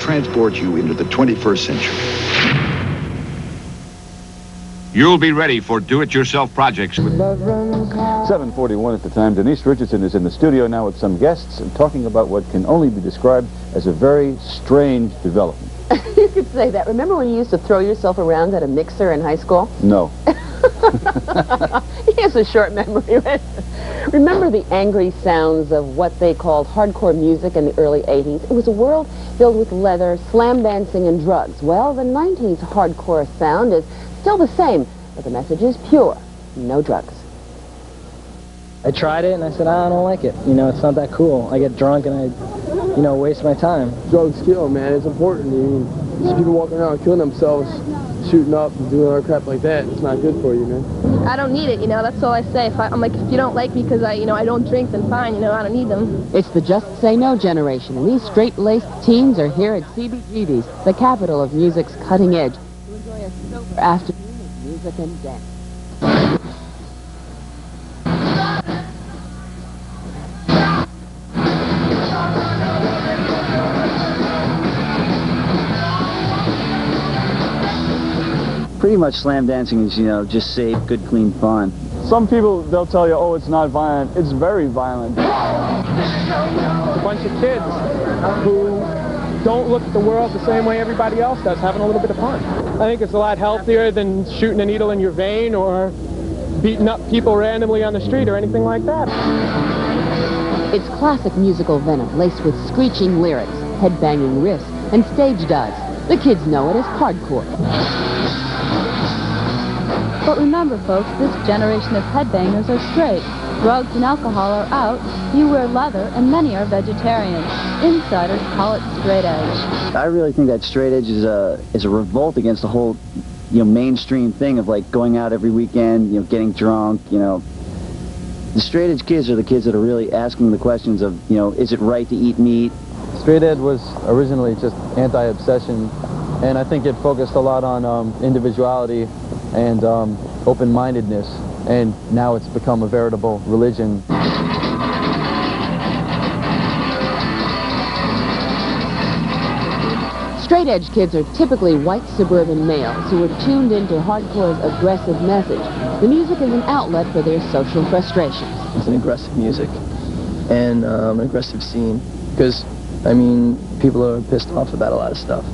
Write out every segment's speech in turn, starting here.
transport you into the 21st century. You'll be ready for do-it-yourself projects with 7:41 at the time. Denise Richardson is in the studio now with some guests and talking about what can only be described as a very strange development. You could say that. Remember when you used to throw yourself around at a mixer in high school? No. He has a short memory. Remember the angry sounds of what they called hardcore music in the early 80s? It was a world filled with leather, slam dancing, and drugs. Well, the 90s hardcore sound is still the same, but the message is pure. No drugs. I tried it and I said, I don't like it. You know, it's not that cool. I get drunk and I, you know, waste my time. Drugs kill, man. It's important. I mean, see people walking around killing themselves, shooting up and doing other crap like that. It's not good for you, man. I don't need it, you know. That's all I say. I'm like, if you don't like me because I don't drink, then fine, you know. I don't need them. It's the Just Say No generation, and these straight-laced teens are here at CBGB's, the capital of music's cutting edge, to enjoy a sober afternoon of music and dance. Pretty much slam dancing is, you know, just safe, good, clean fun. Some people, they'll tell you, oh, it's not violent. It's very violent. It's a bunch of kids who don't look at the world the same way everybody else does, having a little bit of fun. I think it's a lot healthier than shooting a needle in your vein or beating up people randomly on the street or anything like that. It's classic musical venom laced with screeching lyrics, head-banging riffs, and stage dives. The kids know it as hardcore. But remember, folks, this generation of headbangers are straight. Drugs and alcohol are out, you wear leather, and many are vegetarians. Insiders call it straight edge. I really think that straight edge is a revolt against the whole, you know, mainstream thing of like going out every weekend, you know, getting drunk, you know. The straight edge kids are the kids that are really asking the questions of, you know, is it right to eat meat? Straight edge was originally just anti-obsession, and I think it focused a lot on individuality and open-mindedness, and now it's become a veritable religion. Straight edge kids are typically white suburban males who are tuned into hardcore's aggressive message. The music is an outlet for their social frustrations. It's an aggressive music and an aggressive scene because, I mean, people are pissed off about a lot of stuff.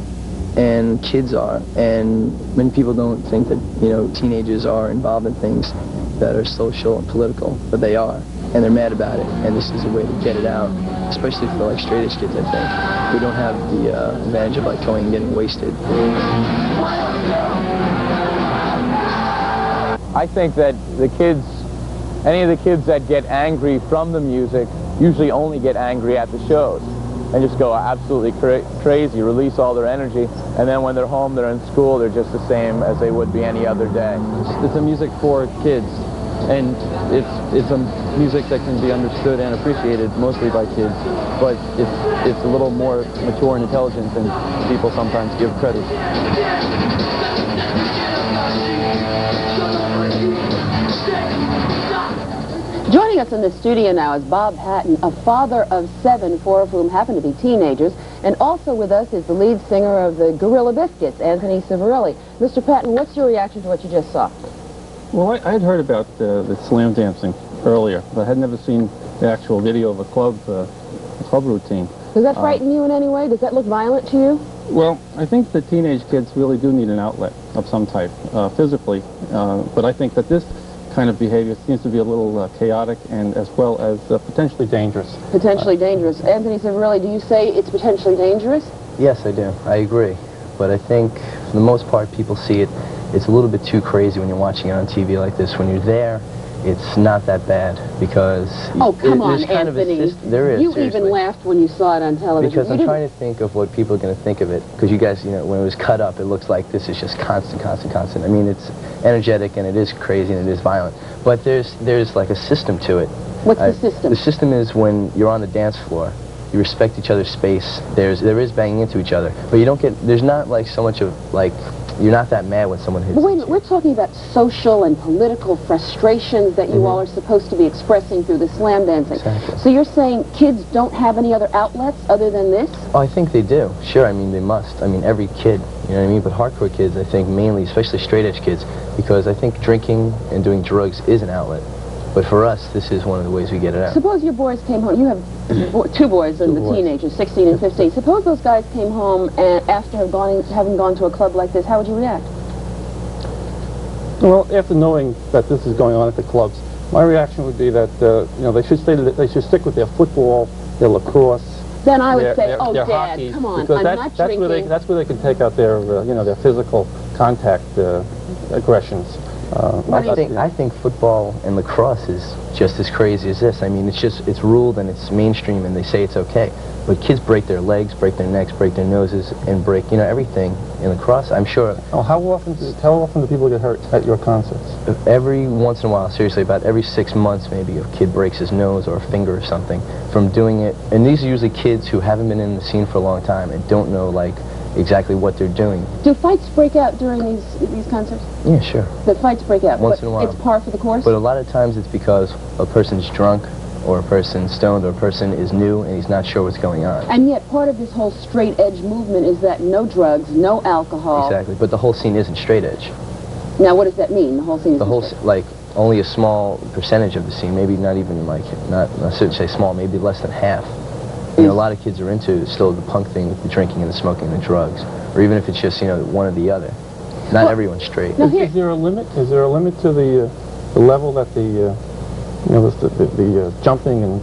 And kids are, and many people don't think that, you know, teenagers are involved in things that are social and political, but they are, and they're mad about it, and this is a way to get it out, especially for like straight edge kids, I think. We don't have the advantage of like going and getting wasted. I think that the kids, any of the kids that get angry from the music usually only get angry at the shows and just go absolutely crazy, release all their energy, and then when they're home, they're in school, they're just the same as they would be any other day. It's a music for kids, and it's a music that can be understood and appreciated mostly by kids, but it's a little more mature and intelligent than people sometimes give credit. Joining us in the studio now is Bob Patton, a father of 7, 4 of whom happen to be teenagers, and also with us is the lead singer of the Gorilla Biscuits, Anthony Civarelli. Mr. Patton, what's your reaction to what you just saw? Well, I had heard about the slam dancing earlier, but I had never seen the actual video of a club routine. Does that frighten you in any way? Does that look violent to you? Well, I think the teenage kids really do need an outlet of some type, physically, but I think that this kind of behavior seems to be a little chaotic and as well as potentially dangerous. Potentially dangerous. Anthony Civarelli, do you say it's potentially dangerous? Yes, I do. I agree. But I think, for the most part, people see it's a little bit too crazy when you're watching it on TV like this. When you're there, it's not that bad because... Oh, come on, Anthony. There is, You seriously. even laughed when you saw it on television. Because I'm trying to think of what people are going to think of it. Because you guys, you know, when it was cut up, it looks like this is just constant, constant, constant. I mean, it's energetic and it is crazy and it is violent. But there's like a system to it. What's the system? The system is when you're on the dance floor you respect each other's space. There is banging into each other, but you don't get, there's not like so much of like, you're not that mad when someone hits But wait a you. minute, we're talking about social and political frustrations that you all are supposed to be expressing through the slam dancing. Exactly. So you're saying kids don't have any other outlets other than this? Oh, I think they do. Sure, I mean, they must. I mean, every kid, you know what I mean? But hardcore kids, I think mainly, especially straight edge kids, because I think drinking and doing drugs is an outlet. But for us, this is one of the ways we get it out. Suppose your boys came home, you have two boys and the teenagers, 16 and 15. Suppose those guys came home and after having gone to a club like this, how would you react? Well, after knowing that this is going on at the clubs, my reaction would be that you know, they should stick with their football, their lacrosse. Then I would say, their Dad, hockey, come on, because I'm not drinking. That's where they can take out their you know, their physical contact aggressions. I think football and lacrosse is just as crazy as this. I mean, it's ruled and it's mainstream and they say it's okay. But kids break their legs, break their necks, break their noses, and break, you know, everything in lacrosse. I'm sure. Oh, how often do people get hurt at your concerts? Every once in a while, seriously, about every 6 months maybe, a kid breaks his nose or a finger or something from doing it. And these are usually kids who haven't been in the scene for a long time and don't know, like, exactly what they're doing. Do fights break out during these concerts? Yeah, sure. The fights break out, Once but in a while. it's par for the course? But a lot of times it's because a person's drunk or a person's stoned or a person is new and he's not sure what's going on. And yet part of this whole straight edge movement is that no drugs, no alcohol. Exactly, but the whole scene isn't straight edge. Now what does that mean, the whole scene? The whole, like, only a small percentage of the scene, maybe not even like, not I shouldn't say small, maybe less than half. You know, a lot of kids are into still the punk thing with the drinking and the smoking and the drugs, or even if it's just, you know, one or the other. Not everyone's straight. Is there a limit? Is there a limit to the level that the you know, the jumping and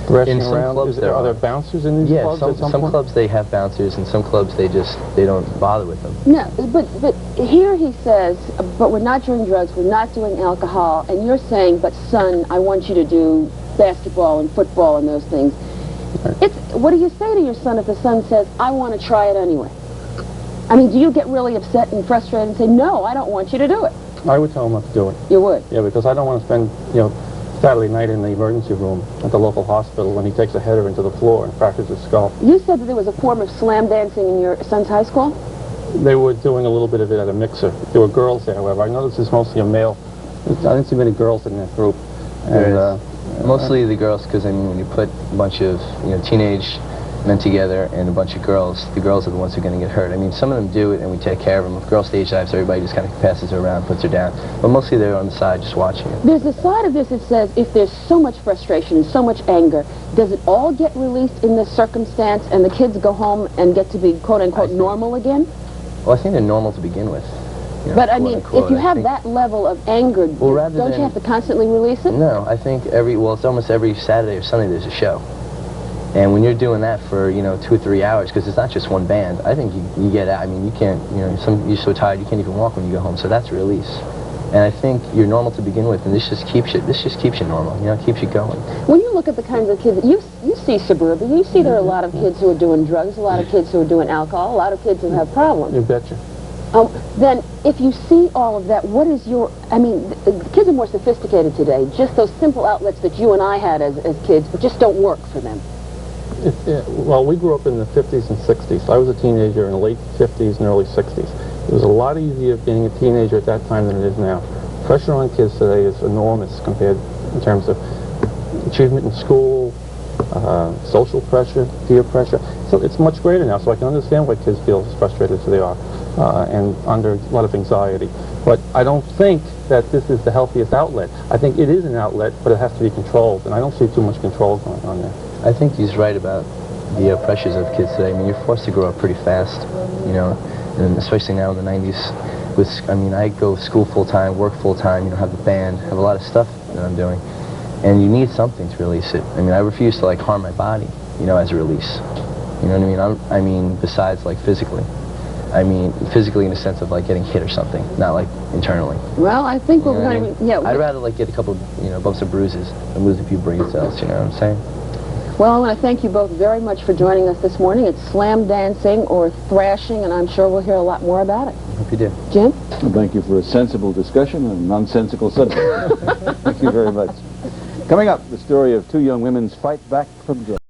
thrashing in some around? clubs Are there bouncers in these clubs? Yeah, some clubs they have bouncers, and some clubs they don't bother with them. No, but here he says, but we're not doing drugs, we're not doing alcohol, and you're saying, but son, I want you to do basketball and football and those things. What do you say to your son if the son says, I want to try it anyway? I mean, do you get really upset and frustrated and say, no, I don't want you to do it? I would tell him not to do it. You would? Yeah, because I don't want to spend, you know, Saturday night in the emergency room at the local hospital when he takes a header into the floor and fractures his skull. You said that there was a form of slam dancing in your son's high school? They were doing a little bit of it at a mixer. There were girls there, however. I noticed it's mostly a male. I didn't see many girls in that group. And, mostly the girls, because I mean, when you put a bunch of, you know, teenage men together and a bunch of girls, the girls are the ones who are going to get hurt. I mean, some of them do it and we take care of them. If girls stage dives, everybody just kind of passes her around, puts her down. But mostly they're on the side just watching it. There's a side of this that says if there's so much frustration and so much anger, does it all get released in this circumstance and the kids go home and get to be quote-unquote normal again? Well, I think they're normal to begin with. You know, but I mean, unquote, if you have that level of anger, don't you have to constantly release it? No, I think it's almost every Saturday or Sunday there's a show. And when you're doing that for, you know, 2 or 3 hours, because it's not just one band, I think you get out. I mean, you can't, you know, you're so tired you can't even walk when you go home, so that's release. And I think you're normal to begin with, and this just keeps you normal, you know, it keeps you going. When you look at the kinds of kids, you see suburbia, you see there are a lot of kids who are doing drugs, a lot of kids who are doing alcohol, a lot of kids who have problems. You betcha. Then, if you see all of that, what is your, I mean, the kids are more sophisticated today. Just those simple outlets that you and I had as kids just don't work for them. Well, we grew up in the 50s and 60s. I was a teenager in the late 50s and early 60s. It was a lot easier being a teenager at that time than it is now. Pressure on kids today is enormous compared in terms of achievement in school, social pressure, peer pressure. So it's much greater now, so I can understand why kids feel as frustrated as they are and under a lot of anxiety. But I don't think that this is the healthiest outlet. I think it is an outlet, but it has to be controlled, and I don't see too much control going on there. I think he's right about the pressures of kids today. I mean, you're forced to grow up pretty fast, you know, and especially now in the 90s. I mean, I go to school full-time, work full-time, you know, have a band, have a lot of stuff that I'm doing, and you need something to release it. I mean, I refuse to, like, harm my body, you know, as a release. You know what I mean? I mean, besides, like, physically. I mean, physically in the sense of, like, getting hit or something, not, like, internally. Well, I think we're going to, yeah. I'd rather, like, get a couple, you know, bumps and bruises and lose a few brain cells, you know what I'm saying? Well, I want to thank you both very much for joining us this morning. It's slam dancing or thrashing, and I'm sure we'll hear a lot more about it. Hope you do. Jim? Well, thank you for a sensible discussion on a nonsensical subject. Thank you very much. Coming up, the story of two young women's fight back from drugs.